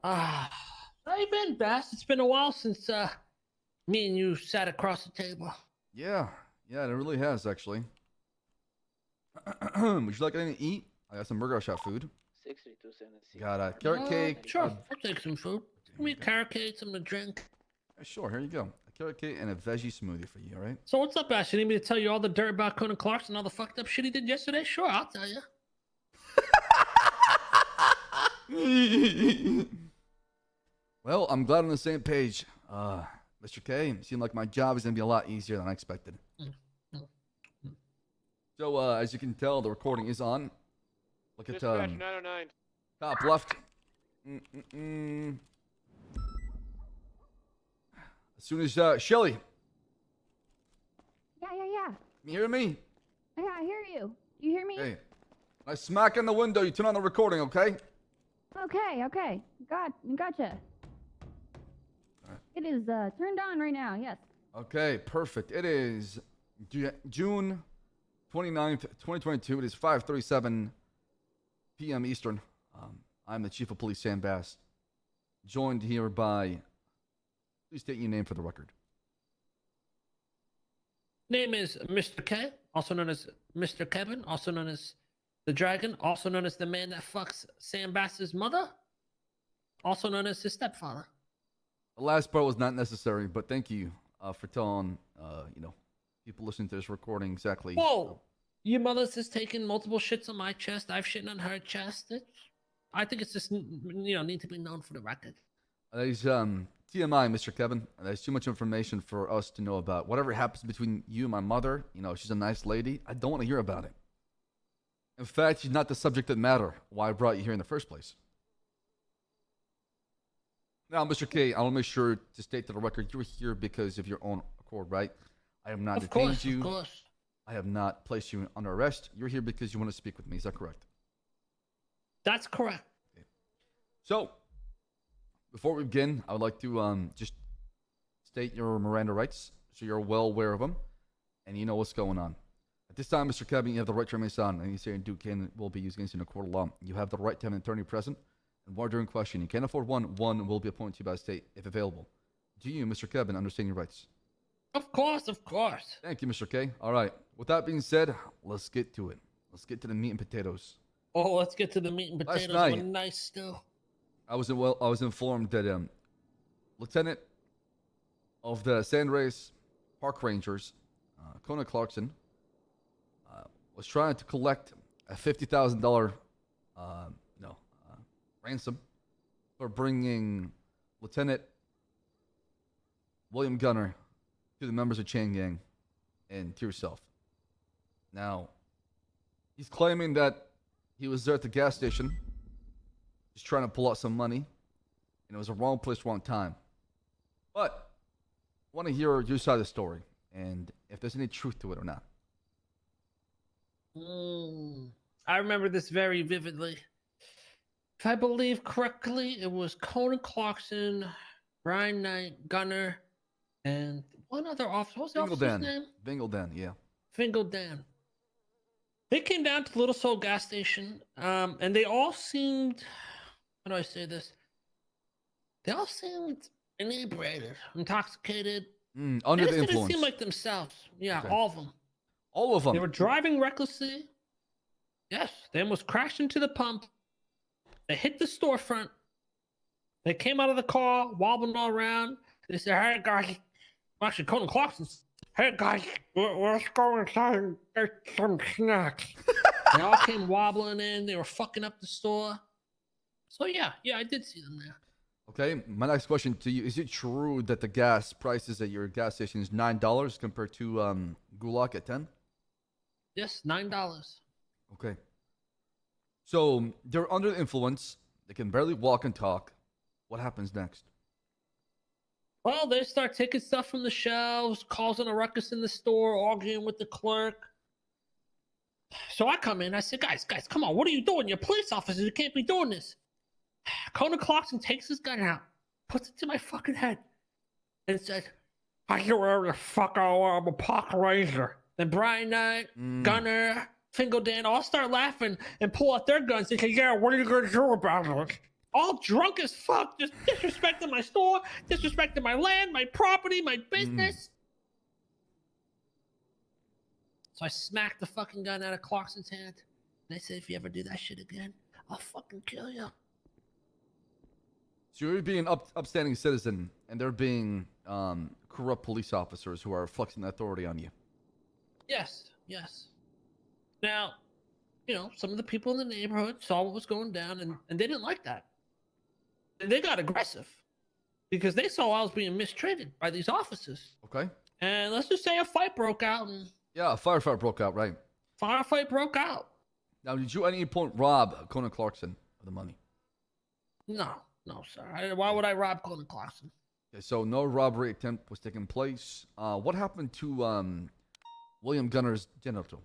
Ah, how you been, Bass? It's been a while since me and you sat across the table. Yeah, it really has actually. Would you like anything to eat? I got some burger shop food. 62 cents. Got a carrot cake. Sure, I'll take some food. Give me a carrot cake, something to drink. Sure, here you go. A carrot cake and a veggie smoothie for you, all right? So what's up, Bass? You need me to tell you all the dirt about Conan Clarkson and all the fucked up shit he did yesterday? Sure, I'll tell you. Well, I'm glad on the same page. Mr. K, it seemed like my job is going to be a lot easier than I expected. So, as you can tell, the recording is on. Look at Dispatch 909. top left. As soon as Shelly, Yeah. you hear me? Yeah, I hear you. You hear me? Hey, when I smack in the window, you turn on the recording, okay? Okay. Gotcha. Alright. It is turned on right now. Yes. Okay, perfect. It is June 29th, 2022. It is 5:37 p.m. Eastern. I'm the Chief of Police, Sam Bass, joined here by, please state your name for the record. Name is Mr. K, also known as Mr. Kebun, also known as the Dragon, also known as the man that fucks Sam Bass's mother, also known as his stepfather. The last part was not necessary, but thank you for telling, people listening to this recording exactly. Whoa! Your mother's has taken multiple shits on my chest. I've shit on her chest. I think it's just, need to be known for the record. There's TMI, Mr. Kevin. There's too much information for us to know about. Whatever happens between you and my mother, she's a nice lady. I don't want to hear about it. In fact, she's not the subject that matter. Why I brought you here in the first place. Now, Mr. K, I want to make sure to state to the record, you're here because of your own accord, right? I have not detained you. Of course. I have not placed you under arrest. You're here because you want to speak with me. Is that correct? That's correct. Okay. So, before we begin, I would like to just state your Miranda rights so you're well aware of them and you know what's going on. At this time, Mr. Kevin, you have the right to remain silent. Any say and do can will be used against you in a court of law. You have the right to have an attorney present and while during question. You can't afford one will be appointed to you by the state if available. Do you, Mr. Kevin, understand your rights? Of course. Thank you, Mr. K. All right. With that being said, let's get to it. Let's get to the meat and potatoes. Oh, let's get to the meat and potatoes. Last night, What a nice stew. I was informed that Lieutenant of the Sand Race Park Rangers, Conan Clarkson, was trying to collect a $50,000 ransom for bringing Lieutenant William Gunner to the members of Chain Gang and to yourself. Now, he's claiming that he was there at the gas station just trying to pull out some money, and it was a wrong place, wrong time. But I want to hear your side of the story and if there's any truth to it or not. I remember this very vividly. If I believe correctly, it was Conan Clarkson, Brian Knight, Gunner, and one other officer. What was the officer's name? Bingle Dan, yeah. Fingal Dan. They came down to Little Soul gas station, and they all seemed, how do I say this? They all seemed inebriated, intoxicated. Under the They influence. didn't seem like themselves. Yeah, Okay. all of them. All of them. They were driving recklessly. Yes, they almost crashed into the pump. They hit the storefront. They came out of the car, wobbling all around. They said, "Hey guys," actually Conan Clarkson, "Hey guys, let's go inside and get some snacks." They all came wobbling in. They were fucking up the store. So yeah, I did see them there. Okay, my next question to you, is it true that the gas prices at your gas station is $9 compared to Gulag at 10? Yes, $9. Okay. So they're under the influence. They can barely walk and talk. What happens next? Well, they start taking stuff from the shelves, causing a ruckus in the store, arguing with the clerk. So I come in, I say, guys, come on, what are you doing? You're police officers, you can't be doing this. Conan Clarkson takes his gun out, puts it to my fucking head, and says, "I hear whatever the fuck I want, I'm a park ranger." Then Brian Knight, Gunner, Fingal Dan all start laughing and pull out their guns and say, "Yeah, what are you going to do about it?" all drunk as fuck, just disrespecting my store, disrespecting my land, my property, my business. So I smacked the fucking gun out of Clarkson's hand. And I said, if you ever do that shit again, I'll fucking kill you. So you're being an upstanding citizen, and they're being corrupt police officers who are flexing authority on you. Yes, yes. Now, you know, some of the people in the neighborhood saw what was going down, and they didn't like that. And they got aggressive because they saw I was being mistreated by these officers. Okay. And let's just say a fight broke out. And yeah, a firefight broke out, right? Firefight broke out. Now, did you at any point rob Conan Clarkson of the money? No, sir. Why would I rob Conan Clarkson? Okay, so no robbery attempt was taking place. What happened to William Gunner's genital?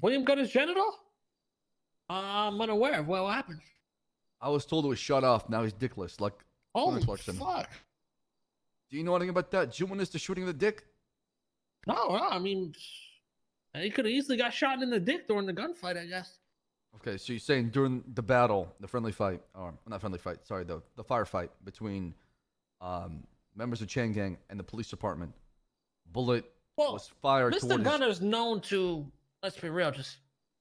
William Gunner's genital? I'm unaware of what happened. I was told it was shut off. Now he's dickless, like Holy Conan Clarkson. fuck. Do you know anything about that? Did you witness the shooting of the dick? No, I mean, he could have easily got shot in the dick during the gunfight, I guess. Okay, so you're saying during the battle, the friendly fight, or not friendly fight, sorry, the firefight between members of Chang Gang and the police department, bullet was fired Mr. toward Gunner's known to, let's be real, just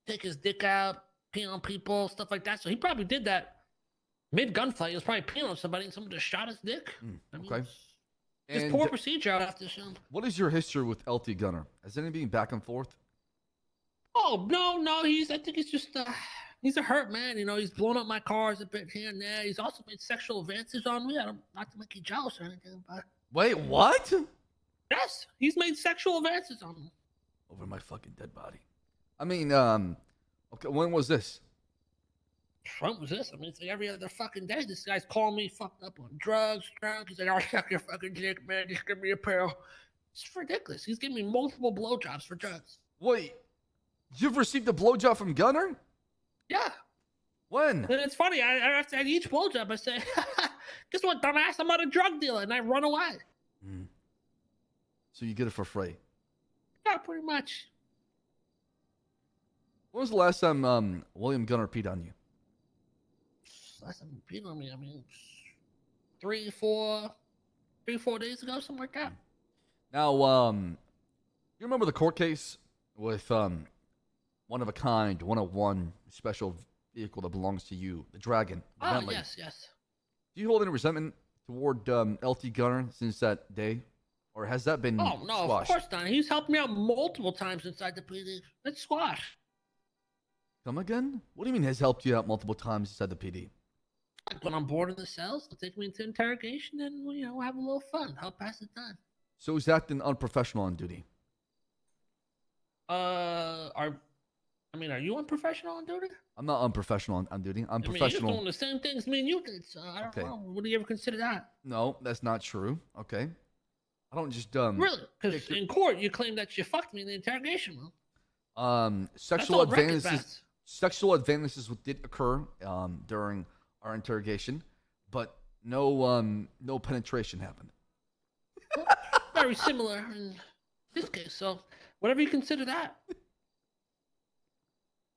take his dick out, pee on people, stuff like that. So he probably did that mid-gunfight. He was probably peeing on somebody and someone just shot his dick. I mean, okay. Just poor procedure out after some. What is your history with LT Gunner? Has anything been back and forth? Oh, no. I think he's just, he's a hurt man. You know, he's blown up my cars a bit here and there. He's also made sexual advances on me. Not to make you jealous or anything, but. Wait, what? Yes, he's made sexual advances on me. Over my fucking dead body. I mean, okay, when was this? When was this? I mean, it's like every other fucking day. This guy's calling me fucked up on drugs, drunk. He's like, I'll suck your fucking dick, man. Just give me a pill. It's ridiculous. He's giving me multiple blowjobs for drugs. Wait, you've received a blowjob from Gunner? Yeah. When? And it's funny. After each blowjob, I say, guess what, dumbass? I'm not a drug dealer. And I run away. So you get it for free? Yeah, pretty much. When was the last time William Gunner peed on you? Last time he peed on me, I mean, 3-4 days ago, something like that. Now, you remember the court case with one of a kind, 101 special vehicle that belongs to you, the Dragon? The Oh, Bentley. yes. Do you hold any resentment toward LT Gunner since that day? Or has that been Oh, no, squashed? of course not. He's helped me out multiple times inside the PD. It's squash. Come again? What do you mean has helped you out multiple times inside the PD? Like when I'm bored in the cells, they'll take me into interrogation and, you know, have a little fun, help pass the time. So he's acting unprofessional on duty? Are you unprofessional on duty? I'm not unprofessional on duty. I'm I mean, you're professional. just doing the same things me and you did, so I don't know. Would you ever consider that? No, that's not true. Okay. I don't just Really? Because in court, you claim that you fucked me in the interrogation room. Sexual advances did occur during our interrogation, but no penetration happened. Well, very similar in this case, so whatever you consider that.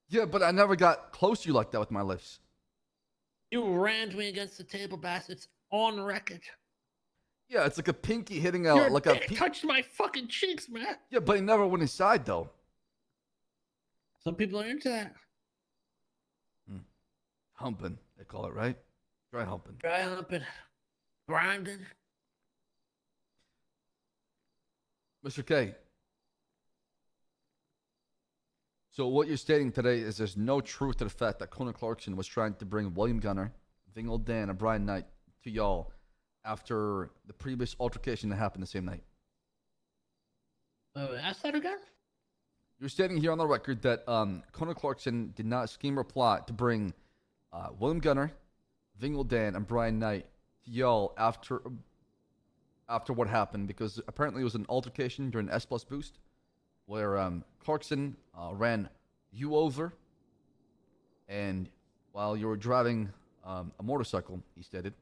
Yeah, but I never got close to you like that with my lips. You rammed me against the table, Baas. It's on record. Yeah, it's like a pinky hitting Your out like dick a touched my fucking cheeks, man. Yeah, but it never went inside though. Some people are into that. Humping, they call it, right? Dry humping. Dry humping. Grinding. Mr. K. So what you're stating today is there's no truth to the fact that Conan Clarkson was trying to bring William Gunner, Vingle Dan, and Brian Knight to y'all after the previous altercation that happened the same night. Ask that again? You're stating here on the record that Conan Clarkson did not scheme or plot to bring William Gunner, Vingle Dan, and Brian Knight to y'all after what happened, because apparently it was an altercation during S Plus Boost where Clarkson ran you over, and while you were driving a motorcycle, he stated.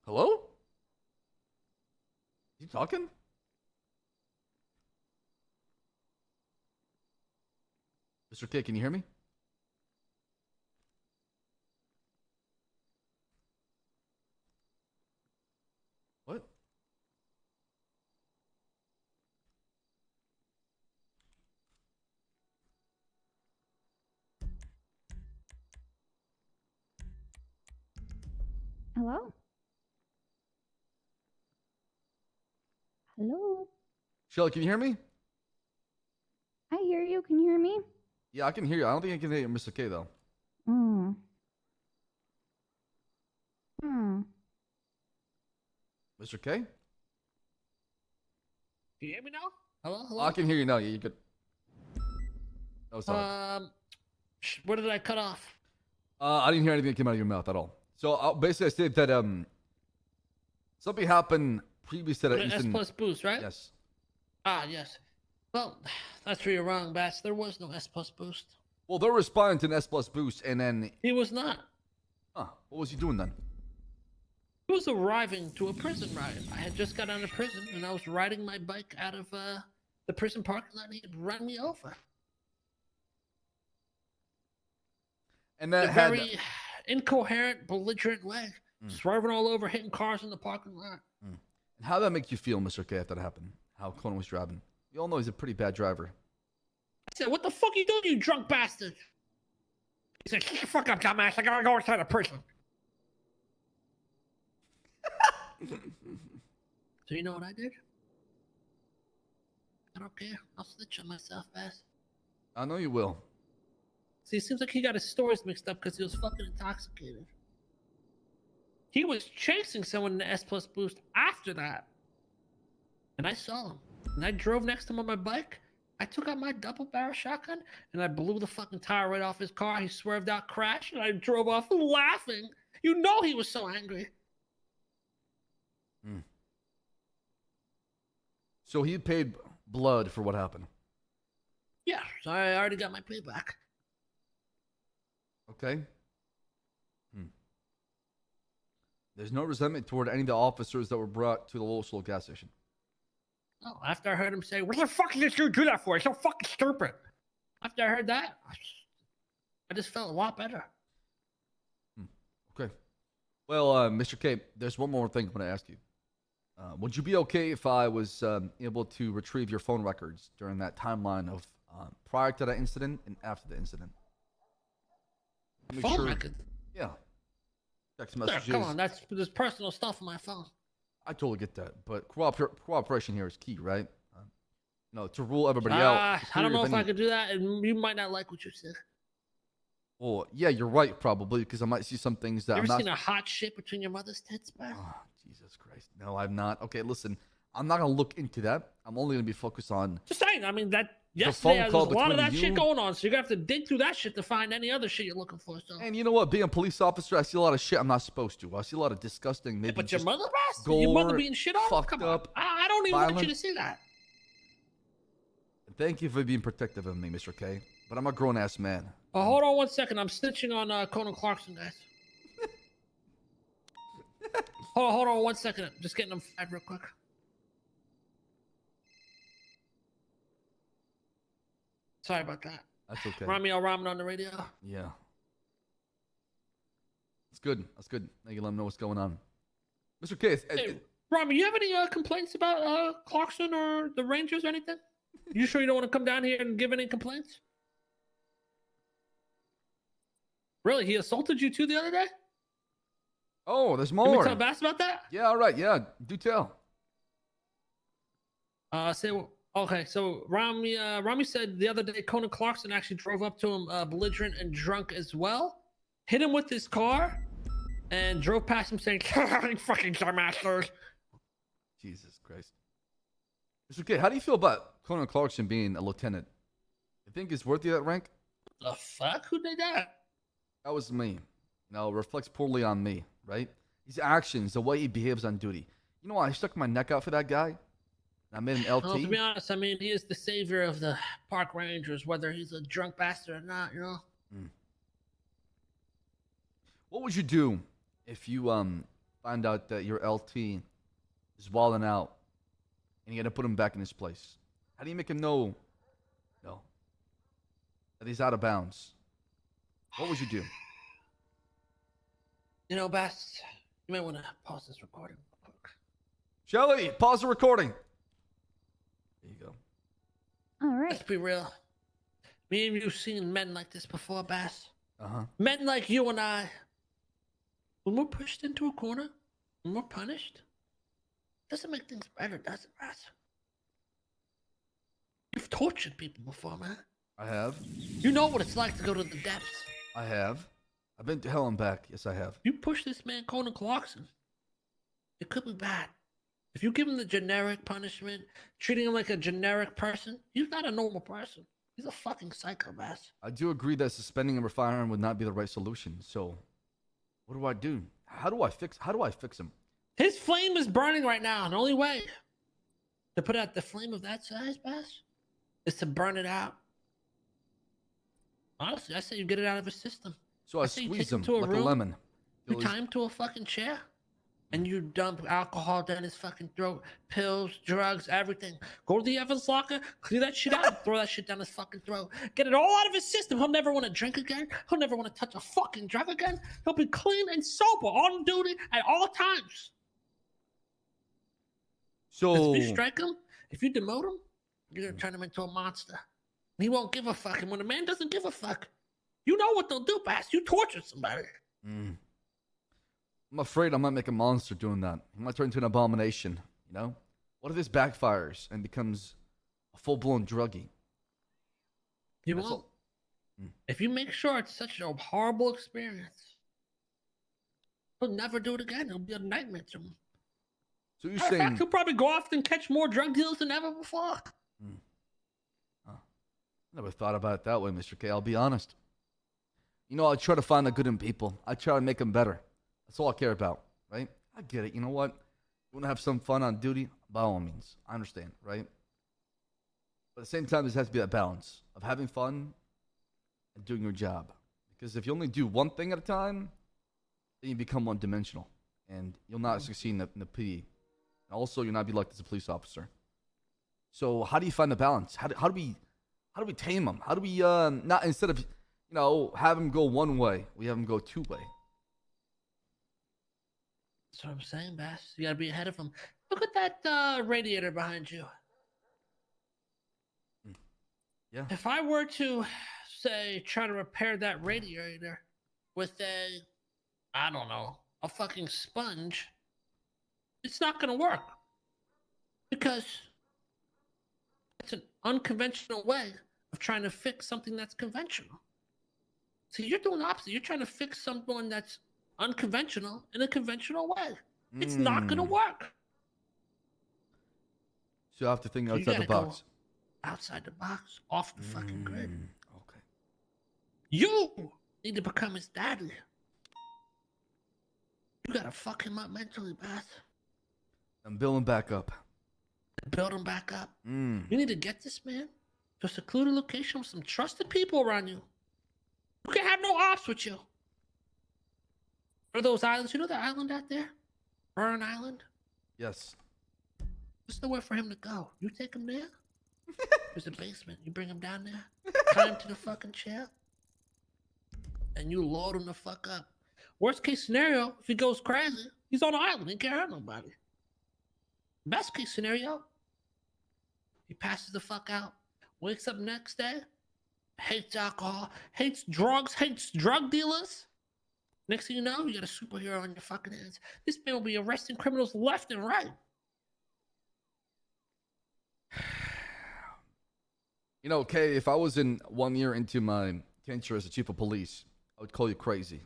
Hello? You talking? Mr. K, can you hear me? What? Hello? Hello? Shelly, can you hear me? I hear you. Can you hear me? Yeah, I can hear you. I don't think I can hear Mr. K, though. Hmm. Hmm. Mr. K? Can you hear me now? Hello? Hello? I can hear you now. Yeah, you're good. Oh, sorry. Where did I cut off? I didn't hear anything that came out of your mouth at all. So basically, I said that something happened previous to that S incident. plus boost, right? Yes. Ah, yes. Well, that's where you're wrong, Baas. There was no S plus boost. Well, they're responding to an S plus boost, and then He was not. what was he doing then? He was arriving to a prison ride. I had just got out of prison, and I was riding my bike out of the prison parking lot, and he had run me over. And In that a had very incoherent, belligerent way. Swerving all over, hitting cars in the parking lot. And how that make you feel, Mr. K, if that happened? How Conan was driving? You all know he's a pretty bad driver. I said, "What the fuck are you doing, you drunk bastard?" He said, "Shut the fuck up, dumbass. I gotta go inside the prison." So you know what I did? I don't care. I'll snitch on myself, Bass. I know you will. See, it seems like he got his stories mixed up because he was fucking intoxicated. He was chasing someone in the S plus boost after that. And I saw him. And I drove next to him on my bike. I took out my double barrel shotgun and I blew the fucking tire right off his car. He swerved out, crashed, and I drove off laughing. You know he was so angry. So he paid blood for what happened. Yeah, so I already got my payback. Okay. There's no resentment toward any of the officers that were brought to the local gas station. Oh, after I heard him say, "What the fuck did you do that for? It's so fucking stupid." After I heard that, I just felt a lot better. Okay. Well, Mr. K, there's one more thing I'm going to ask you. Would you be okay if I was able to retrieve your phone records during that timeline of prior to that incident and after the incident? Make Phone sure- record? Yeah. Text Sir, messages. come on, that's personal stuff on my phone. I totally get that, but cooperation here is key, right? To rule everybody out. I don't know if I could do that, and you might not like what you said. Well, yeah, you're right, probably, because I might see some things that You I'm ever not. seen a hot shit between your mother's tits, man? Oh, Jesus Christ! No, I've not. Okay, listen, I'm not gonna look into that. I'm only gonna be focused on. Just saying. I mean, that phone yesterday there was call a lot of between that shit you- going on, so you're gonna have to dig through that shit to find any other shit you're looking for. So, And you know what? Being a police officer, I see a lot of shit I'm not supposed to. I see a lot of disgusting, maybe but your just mother, Bass? Your mother gore, being shit on? fucked Come up, on. I don't even want you violent. to see that. Thank you for being protective of me, Mr. K. But I'm a grown ass man. Oh, hold on 1 second. I'm snitching on Conan Clarkson, guys. hold on 1 second. I'm just getting them fired real quick. Sorry about that. That's okay. Ramee Ramen on the radio. Yeah. It's good. That's good. Now you let them know what's going on. Mr. K, Hey, Ramee, you have any complaints about Clarkson or the Rangers or anything? You sure you don't want to come down here and give any complaints? Really? He assaulted you too the other day? oh, there's Can we more. tell Bass about that? Yeah, all right. Yeah, do tell. Okay, so Ramee said the other day Conan Clarkson actually drove up to him belligerent and drunk as well, hit him with his car, and drove past him saying, "You fucking dumbasses." Jesus Christ. Mr. K, how do you feel about Conan Clarkson being a lieutenant? You think he's worthy of that rank? The fuck? Who did that? That was me. No, it reflects poorly on me, right? His actions, the way he behaves on duty. You know, I stuck my neck out for that guy. I made an LT. Well, to be honest, I mean, he is the savior of the park rangers, whether he's a drunk bastard or not, you know? What would you do if you find out that your LT is wilding out and you got to put him back in his place. How do you make him know that he's out of bounds? What would you do? You know, Baas, you might want to pause this recording real quick. Shelly, pause the recording. There you go. All Let's right. be real. Me and you seen men like this before, Baas. Uh-huh. Men like you and I. When we're pushed into a corner, when we're punished, doesn't make things better, does it, Baas? You've tortured people before, man. I have. You know what it's like to go to the depths. I have. I've been to hell and back. Yes, I have. You push this man, Conan Clarkson. It could be bad. If you give him the generic punishment, treating him like a generic person, he's not a normal person. He's a fucking psychopath. I do agree that suspending him or firing him would not be the right solution. So, what do I do? How do I fix him? His flame is burning right now, and the only way to put out the flame of that size, Baas, is to burn it out. Honestly, I say you get it out of his system. So I say you squeeze take him him to a like a room, lemon. You Till he's- tie him to a fucking chair, and you dump alcohol down his fucking throat, pills, drugs, everything. Go to the Evans locker, clear that shit out, and throw that shit down his fucking throat. Get it all out of his system. He'll never want to drink again. He'll never want to touch a fucking drug again. He'll be clean and sober, on duty at all times. So, 'Cause if you strike him, if you demote him, you're gonna turn him into a monster. He won't give a fuck. And when a man doesn't give a fuck, you know what they'll do, Bass. You torture somebody. I'm afraid I might make a monster doing that. He might turn into an abomination, you know? What if this backfires and becomes a full-blown druggie? You That's won't. all- If you make sure it's such a horrible experience, he'll never do it again. It'll be a nightmare to him. So you're Matter of fact, saying... he'll probably go off and catch more drug deals than ever before. Never thought about it that way, Mr. K. I'll be honest. You know, I try to find the good in people. I try to make them better. That's all I care about, right? I get it. You know what? You want to have some fun on duty? By all means. I understand, right? But at the same time, there has to be that balance of having fun and doing your job. Because if you only do one thing at a time, then you become one-dimensional. And you'll not succeed in the PE. And also, you'll not be liked as a police officer. So how do you find the balance? How do we tame him? How do we not, instead of, have him go one way, we have him go two way? That's what I'm saying, Bass. You gotta be ahead of him. Look at that radiator behind you. Yeah. If I were to, say, try to repair that radiator with a fucking sponge, it's not gonna work. Because it's an unconventional way of trying to fix something that's conventional. So you're doing the opposite. You're trying to fix someone that's unconventional in a conventional way. It's not gonna work. So you have to think So you outside the gotta go box. outside the box, off the fucking grid. Okay. You need to become his daddy. You gotta fuck him up mentally, Beth. And build him back up. Build him back up. Mm. You need to get this man to a secluded location with some trusted people around you. You can't have no ops with you. Or those islands, you know the island out there? Burn Island? Yes. There's nowhere for him to go. You take him there. There's a basement. You bring him down there. Tie him to the fucking chair. And you load him the fuck up. Worst case scenario, if he goes crazy, he's on an island. He can't hurt nobody. Best case scenario, he passes the fuck out. Wakes up next day. Hates alcohol. Hates drugs. Hates drug dealers. Next thing you know, you got a superhero on your fucking hands. This man will be arresting criminals left and right. You know, Kay, if I was in 1 year into my tenure as a chief of police, I would call you crazy.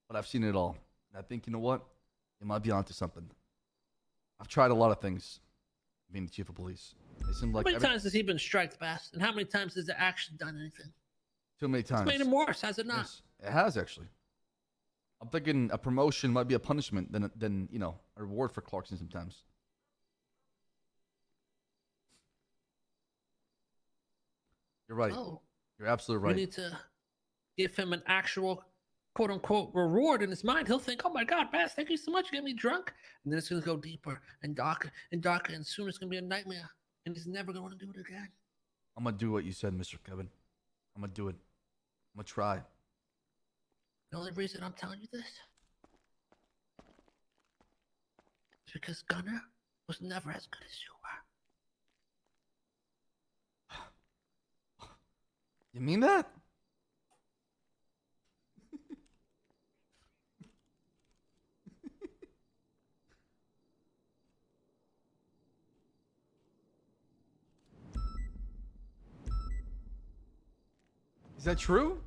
But I've seen it all. And I think, you know what? You might be onto something. I've tried a lot of things being the chief of police. It seemed like How many times has he been striked, Bass? And how many times has it actually done anything? too many times. It's made him worse, has it not? Yes, it has actually. I'm thinking a promotion might be a punishment than a reward for Clarkson sometimes. You're right. Oh, You're absolutely you right. need to give him an actual quote unquote reward in his mind, he'll think, oh my God, Bass, thank you so much. You get me drunk. And then it's going to go deeper and darker and darker. And soon it's going to be a nightmare. And he's never going to do it again. I'm going to do what you said, Mr. Kevin. I'm going to do it. I'm going to try. The only reason I'm telling you this is because Gunner was never as good as you were. You mean that? Is that true?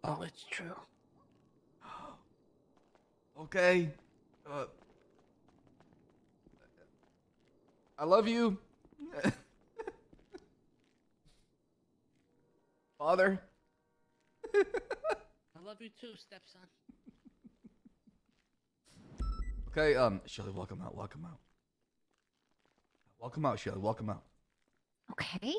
Oh, it's true. Okay. I love you. Father. I love you too, stepson. Okay, Shelly, walk him out, walk him out. Walk him out, Shelly, walk him out. Okay.